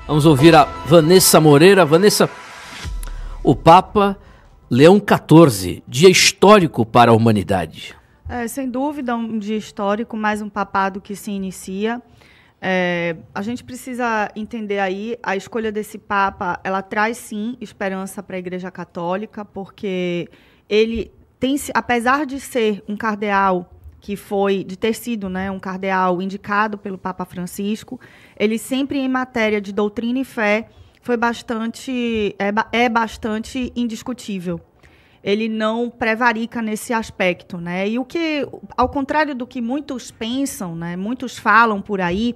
Vamos ouvir a Vanessa Moreira. Vanessa, o Papa Leão XIV, dia histórico para a humanidade. Sem dúvida, um dia histórico, mais um papado que se inicia. A gente precisa entender aí, a escolha desse Papa, ela traz sim esperança para a Igreja Católica, porque ele tem, apesar de ser um cardeal de ter sido, né, um cardeal indicado pelo Papa Francisco, ele sempre em matéria de doutrina e fé foi bastante indiscutível. Ele não prevarica nesse aspecto, né? E ao contrário do que muitos pensam, né, muitos falam por aí,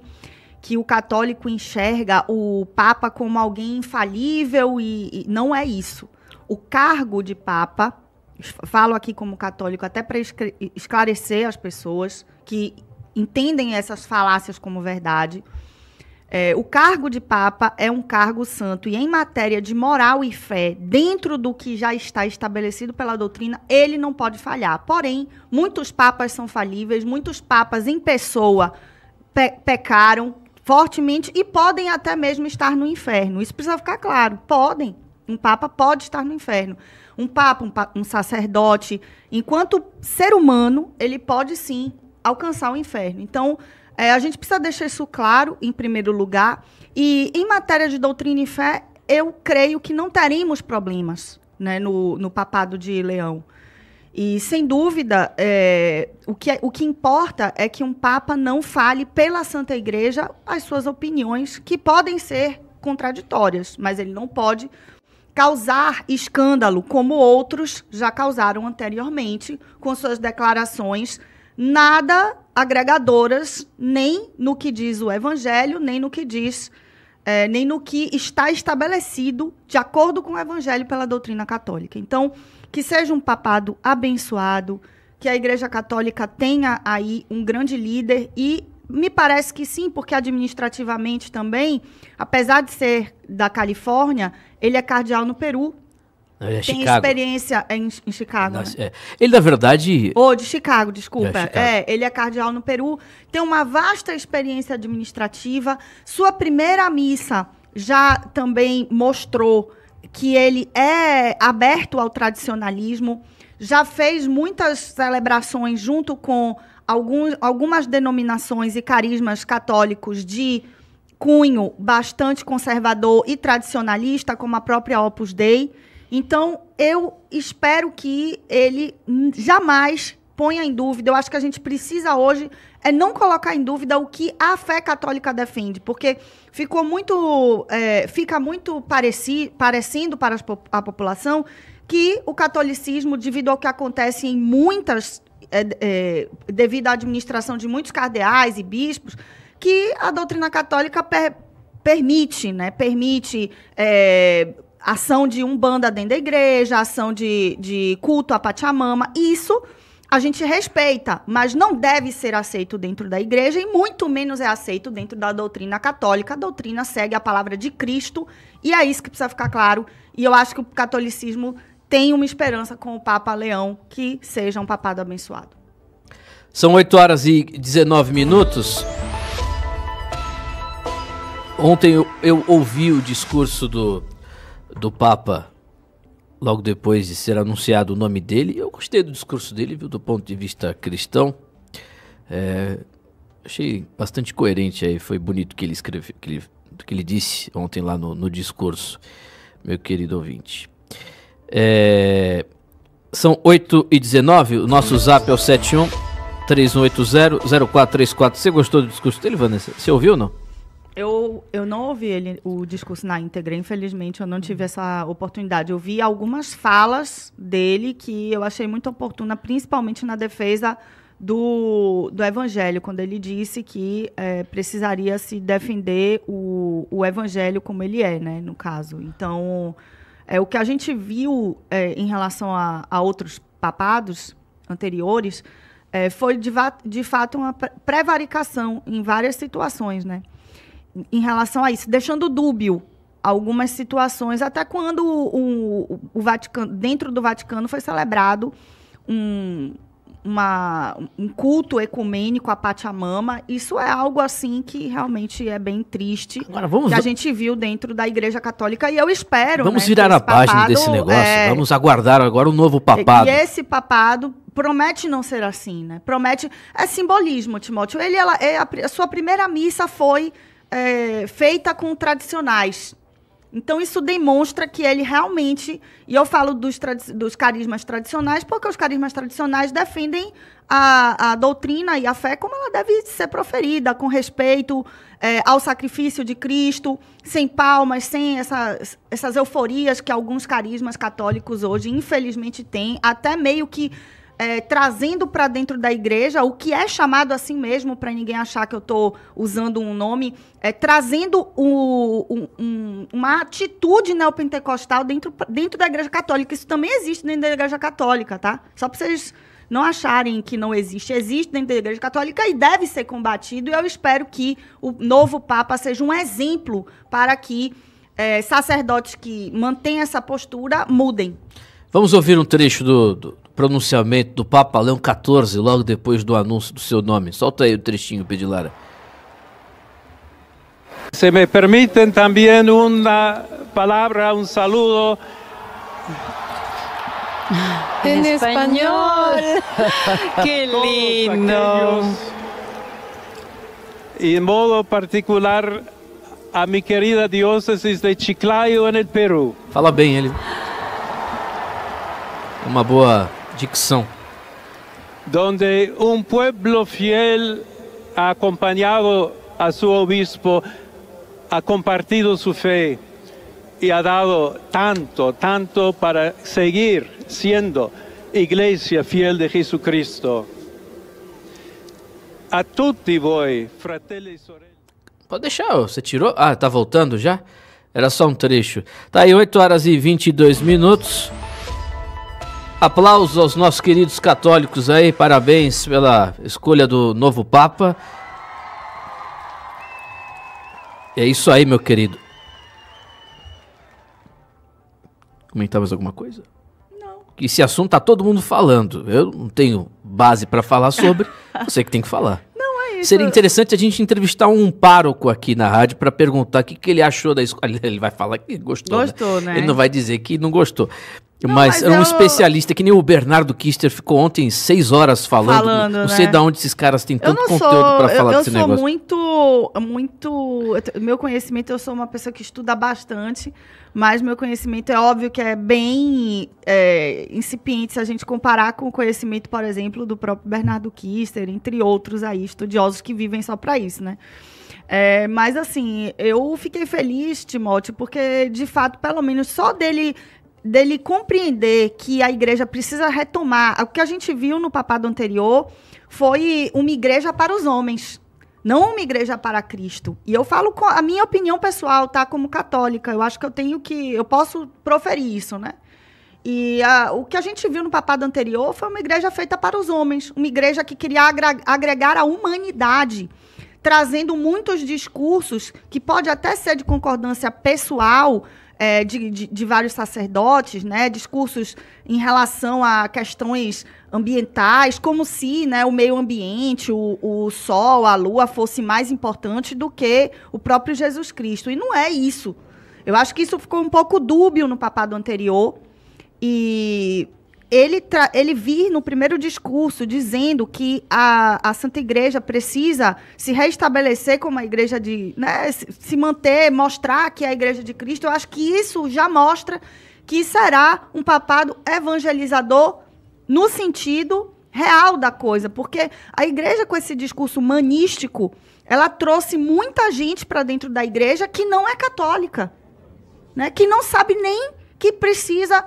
que o católico enxerga o Papa como alguém infalível e não é isso. O cargo de Papa, falo aqui como católico até para esclarecer as pessoas que entendem essas falácias como verdade. O cargo de Papa é um cargo santo e em matéria de moral e fé, dentro do que já está estabelecido pela doutrina, ele não pode falhar. Porém, muitos papas são falíveis, muitos papas em pessoa pecaram fortemente e podem até mesmo estar no inferno. Isso precisa ficar claro. Podem. Um papa pode estar no inferno. Um papa, um sacerdote, enquanto ser humano, ele pode sim alcançar o inferno. Então, a gente precisa deixar isso claro, em primeiro lugar. E, em matéria de doutrina e fé, eu creio que não teremos problemas, né, no papado de Leão. E, sem dúvida, o que importa é que um papa não fale pela Santa Igreja as suas opiniões, que podem ser contraditórias, mas ele não pode causar escândalo, como outros já causaram anteriormente, com suas declarações nada agregadoras, nem no que diz o Evangelho, nem no que está estabelecido de acordo com o Evangelho pela doutrina católica. Então, que seja um papado abençoado, que a Igreja Católica tenha aí um grande líder e me parece que sim, porque administrativamente também, apesar de ser da Califórnia, ele é cardeal no Peru. Tem Chicago. Experiência em Chicago. Né? Ele, na verdade... de Chicago, desculpa. Ele é cardeal no Peru, tem uma vasta experiência administrativa. Sua primeira missa já também mostrou que ele é aberto ao tradicionalismo, já fez muitas celebrações junto com algumas denominações e carismas católicos de cunho bastante conservador e tradicionalista, como a própria Opus Dei. Então, eu espero que ele jamais ponha em dúvida. Eu acho que a gente precisa hoje não colocar em dúvida o que a fé católica defende, porque fica muito parecendo para a população que o catolicismo, devido ao que acontece em muitas... devido à administração de muitos cardeais e bispos, que a doutrina católica permite ação de umbanda dentro da igreja, ação de culto à Pachamama. Isso a gente respeita, mas não deve ser aceito dentro da igreja e muito menos é aceito dentro da doutrina católica. A doutrina segue a palavra de Cristo e é isso que precisa ficar claro. E eu acho que o catolicismo tem uma esperança com o Papa Leão, que seja um papado abençoado. São 8h19. Ontem eu ouvi o discurso do Papa, logo depois de ser anunciado o nome dele. Eu gostei do discurso dele, viu, do ponto de vista cristão. Achei bastante coerente aí, foi bonito o que ele escreveu, que ele disse ontem lá no discurso, meu querido ouvinte. São 8h19, o nosso zap é o 71-3180-0434. Você gostou do discurso dele, Vanessa? Você ouviu ou não? Eu não ouvi o discurso na íntegra, infelizmente eu não tive essa oportunidade. Eu vi algumas falas dele que eu achei muito oportuna, principalmente na defesa do Evangelho, quando ele disse que precisaria se defender o Evangelho como ele é, né, no caso. Então, o que a gente viu em relação a outros papados anteriores foi, de fato, uma prevaricação em várias situações, né? Em relação a isso, deixando dúbio algumas situações, até quando o Vaticano, dentro do Vaticano foi celebrado um culto ecumênico à Pachamama. Isso é algo assim que realmente é bem triste. Agora, vamos... que a gente viu dentro da Igreja Católica, e eu espero... Vamos virar a página desse negócio, vamos aguardar agora o novo papado. E esse papado promete não ser assim, né? Promete... É simbolismo, Timóteo. A sua primeira missa foi feita com tradicionais. Então, isso demonstra que ele realmente... E eu falo dos carismas tradicionais, porque os carismas tradicionais defendem a doutrina e a fé como ela deve ser proferida, com respeito ao sacrifício de Cristo, sem palmas, sem essas euforias que alguns carismas católicos hoje, infelizmente, têm, até meio que trazendo para dentro da igreja, o que é chamado assim mesmo, para ninguém achar que eu estou usando um nome, trazendo uma atitude neopentecostal dentro da igreja católica. Isso também existe dentro da igreja católica, tá? Só para vocês não acharem que não existe. Existe dentro da igreja católica e deve ser combatido, e eu espero que o novo Papa seja um exemplo para que sacerdotes que mantêm essa postura mudem. Vamos ouvir um trecho do pronunciamento do Papa Leão XIV, logo depois do anúncio do seu nome. Solta aí o trechinho, Pedilara. Se me permiten también una palabra, un saludo. En español. Qué lindo. Y en modo particular a mi querida diócesis de Chiclayo, en el Perú. Fala bem ele. Uma boa dicção. Donde un pueblo fiel ha acompañado a su obispo, ha compartido su fe y ha dado tanto para seguir siendo iglesia fiel de Jesucristo. A tutti voi, fratelli e sorelle. Pode deixar, você tirou? Ah, tá voltando já? Era só um trecho. Tá aí, 8h22. Aplausos aos nossos queridos católicos aí, parabéns pela escolha do novo Papa. É isso aí, meu querido. Comentar mais alguma coisa? Não. Esse assunto tá todo mundo falando. Eu não tenho base para falar sobre, você que tem que falar. Não, é isso. Seria interessante a gente entrevistar um pároco aqui na rádio para perguntar o que ele achou da escola. Ele vai falar que gostou. Gostou, né? Ele não vai dizer que não gostou. Não, mas era um especialista, que nem o Bernardo Kister ficou ontem 6 horas falando. Não sei de onde esses caras têm tanto conteúdo para falar desse negócio. Eu sou muito... Meu conhecimento, eu sou uma pessoa que estuda bastante, mas meu conhecimento é óbvio que é bem incipiente se a gente comparar com o conhecimento, por exemplo, do próprio Bernardo Kister, entre outros aí, estudiosos que vivem só para isso, né? Mas, assim, eu fiquei feliz, Timóteo, porque, de fato, pelo menos só dele compreender que a igreja precisa retomar. O que a gente viu no papado anterior foi uma igreja para os homens, não uma igreja para Cristo. E eu falo com a minha opinião pessoal, tá? Como católica, eu acho que eu posso proferir isso, né? E o que a gente viu no papado anterior foi uma igreja feita para os homens, uma igreja que queria agregar a humanidade, trazendo muitos discursos que pode até ser de concordância pessoal, de vários sacerdotes, né, discursos em relação a questões ambientais, como se, né, o meio ambiente, o sol, a lua fosse mais importante do que o próprio Jesus Cristo. E não é isso. Eu acho que isso ficou um pouco dúbio no papado anterior. E ele vir no primeiro discurso dizendo que a Santa Igreja precisa se restabelecer como a igreja né, se manter, mostrar que é a igreja de Cristo, eu acho que isso já mostra que será um papado evangelizador no sentido real da coisa, porque a igreja, com esse discurso manístico, ela trouxe muita gente para dentro da igreja que não é católica, né, que não sabe nem que precisa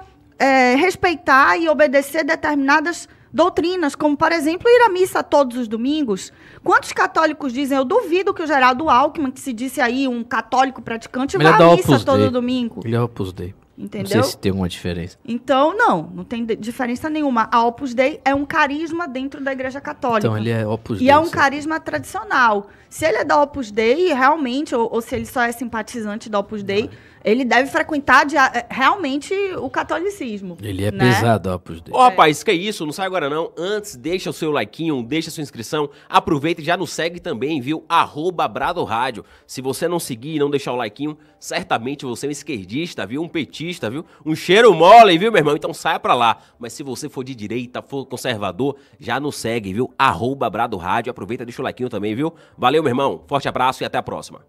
respeitar e obedecer determinadas doutrinas, como, por exemplo, ir à missa todos os domingos. Quantos católicos dizem, eu duvido que o Geraldo Alckmin, que se disse aí um católico praticante, vá à missa todo domingo. Ele é Opus Dei. Entendeu? Não sei se tem alguma diferença. Então, não tem diferença nenhuma. A Opus Dei é um carisma dentro da Igreja Católica. Então ele é Opus Dei. E é um carisma tradicional. Se ele é da Opus Dei, realmente, ou se ele só é simpatizante da Opus Dei, ele deve frequentar realmente o catolicismo. Ele é né? pesado, Opus Dei. Ó, rapaz, que é isso? Não sai agora não. Antes, deixa o seu likeinho, deixa a sua inscrição. Aproveita e já nos segue também, viu? @BradoRádio. Se você não seguir e não deixar o likeinho, certamente você é um esquerdista, viu? Um petista, viu? Um cheiro mole, viu, meu irmão? Então saia pra lá. Mas se você for de direita, for conservador, já nos segue, viu? @BradoRádio. Aproveita e deixa o likeinho também, viu? Valeu, meu irmão. Forte abraço e até a próxima.